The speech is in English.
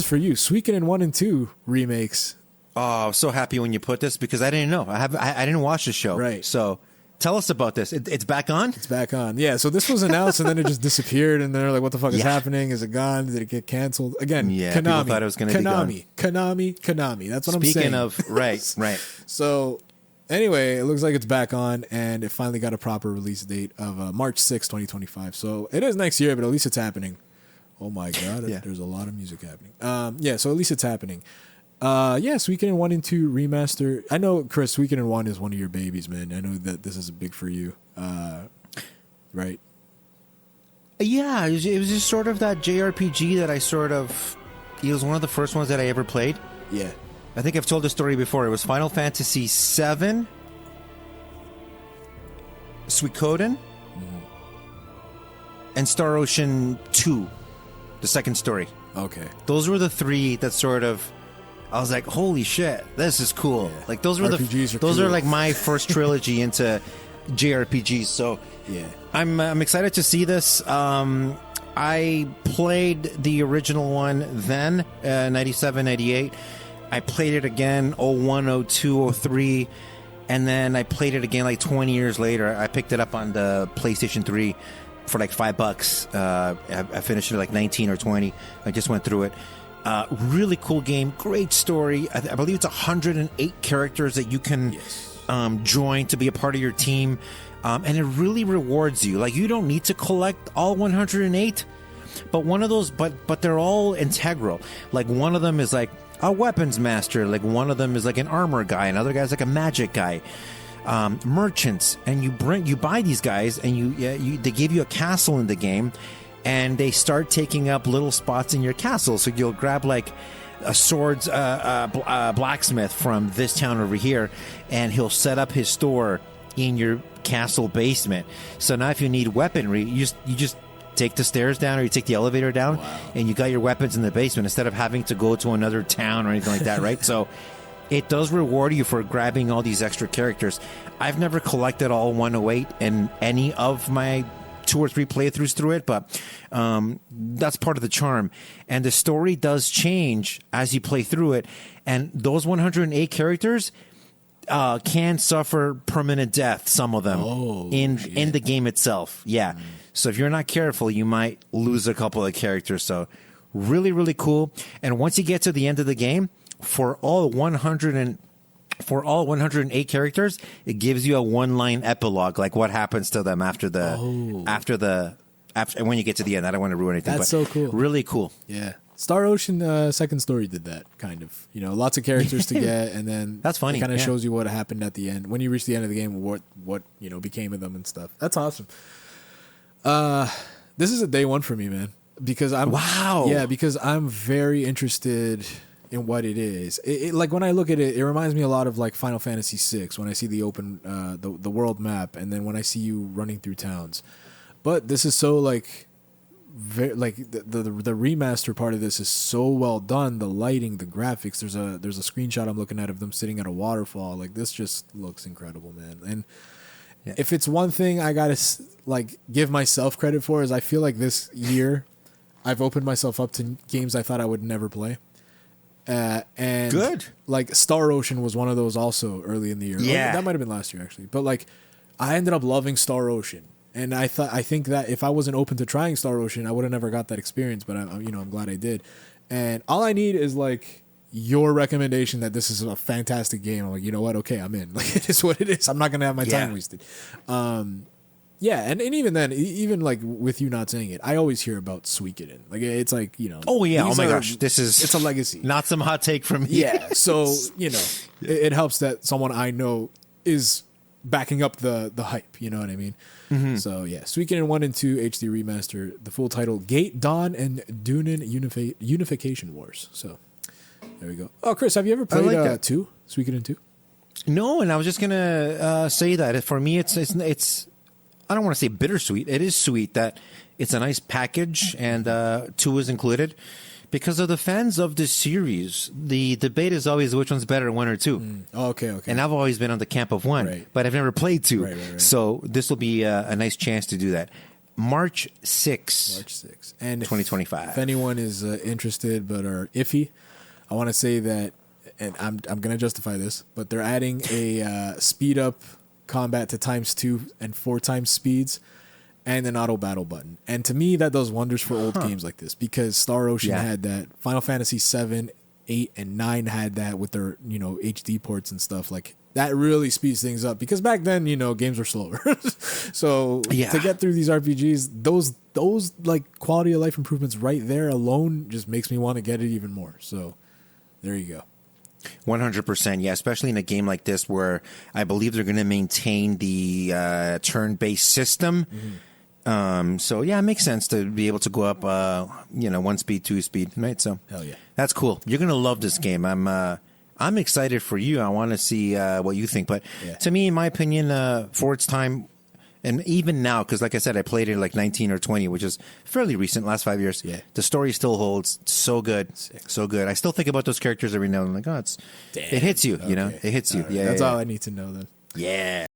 is for you. Suikoden 1 and 2 remakes. Oh, I'm so happy when you put this because I didn't know. I didn't watch the show. Right. So tell us about this. It's back on? It's back on. Yeah, so this was announced and then it just disappeared and they're like, what the fuck is happening? Is it gone? Did it get canceled? Again, Konami. Thought it was going to be gone. Konami. That's what I'm saying. Speaking of, right. So anyway, it looks like it's back on and it finally got a proper release date of March 6, 2025. So it is next year, but at least it's happening. Oh my God, there's a lot of music happening. So at least it's happening. Suikoden 1 and 2 remaster. I know, Chris, Suikoden 1 is one of your babies, man. I know that this is big for you. Right? Yeah, it was just sort of that JRPG that it was one of the first ones that I ever played. Yeah. I think I've told the story before. It was Final Fantasy VII, Suikoden, and Star Ocean 2, the second story. Okay. Those were the three that sort of... I was like, holy shit, this is cool. Yeah. Like those were RPGs are like my first trilogy into JRPGs. So yeah, I'm excited to see this. I played the original one then, 97, 98. I played it again, 01, 02, 03. And then I played it again like 20 years later. I picked it up on the PlayStation 3 for like $5. I finished it like 19 or 20. I just went through it. Really cool game, great story. I believe it's 108 characters that you can join to be a part of your team, and it really rewards you. Like you don't need to collect all 108, but one of those, but they're all integral. Like one of them is like a weapons master, like one of them is like an armor guy, another guy's like a magic guy. Merchants, and you buy these guys, and they give you a castle in the game. And they start taking up little spots in your castle. So you'll grab like a swords blacksmith from this town over here, and he'll set up his store in your castle basement. So now if you need weaponry, you just take the stairs down or you take the elevator down, and you got your weapons in the basement instead of having to go to another town or anything like that, right? So it does reward you for grabbing all these extra characters. I've never collected all 108 in any of my 2 or 3 playthroughs through it, but that's part of the charm. And the story does change as you play through it, and those 108 characters can suffer permanent death, some of them, in the game itself. So if you're not careful, you might lose a couple of characters. So really, really cool. And once you get to the end of the game, for all 108 characters, it gives you a one-line epilogue, like what happens to them after when you get to the end. I don't want to ruin anything. That's so cool. Really cool. Yeah. Star Ocean Second Story did that, kind of. Lots of characters to get, and then that's funny. It kind of shows you what happened at the end. When you reach the end of the game, what became of them and stuff. That's awesome. This is a day one for me, man. Because because I'm very interested in what it is. It like when I look at it, it reminds me a lot of like Final Fantasy VI when I see the open the world map, and then when I see you running through towns. But this is so like the remaster part of this is so well done. The lighting, the graphics. There's a screenshot I'm looking at of them sitting at a waterfall. Like this just looks incredible, man. And if it's one thing I gotta like give myself credit for is I feel like this year I've opened myself up to games I thought I would never play. And good. Like Star Ocean was one of those also early in the year. Yeah. That might have been last year actually. But like I ended up loving Star Ocean. And I think that if I wasn't open to trying Star Ocean, I would have never got that experience, but I'm glad I did. And all I need is like your recommendation that this is a fantastic game. I'm like, you know what? Okay, I'm in. Like it is what it is. I'm not going to have my time wasted. And even then, even like with you not saying it, I always hear about Suikoden. Like it's like, oh yeah, oh my gosh, it's a legacy. Not some hot take from me. Yeah, so it helps that someone I know is backing up the hype. You know what I mean? Mm-hmm. So yeah, Suikoden 1 and 2 HD remaster. The full title: Gate Dawn and Dunin Unification Wars. So there we go. Oh, Chris, have you ever played Suikoden 2? No, and I was just gonna say that for me, it's I don't want to say bittersweet. It is sweet that it's a nice package and 2 is included. Because of the fans of this series, the debate is always which one's better, 1 or 2. Okay. And I've always been on the camp of 1, but I've never played 2. Right. So this will be a nice chance to do that. March 6th. March 6th. And 2025. If anyone is interested but are iffy, I want to say that, and I'm going to justify this, but they're adding a speed up combat to ×2 and 4 times speeds and an auto battle button. And to me, that does wonders for old games like this, because Star Ocean had that, Final Fantasy 7, 8, and 9 had that with their, HD ports and stuff. Like, that really speeds things up, because back then, games were slower. So to get through these RPGs, those like quality of life improvements right there alone just makes me want to get it even more. So there you go. 100%. Yeah, especially in a game like this where I believe they're going to maintain the turn-based system. So yeah, it makes sense to be able to go up, 1 speed, 2 speed, right? So hell yeah, that's cool. You're going to love this game. I'm excited for you. I want to see what you think. But to me, in my opinion, for its time, and even now, because like I said, I played it like 19 or 20, which is fairly recent, last 5 years. Yeah. The story still holds. So good. Sick. So good. I still think about those characters every now and then. Like, it hits you, it hits you. Right. Yeah. That's all I need to know then. Yeah.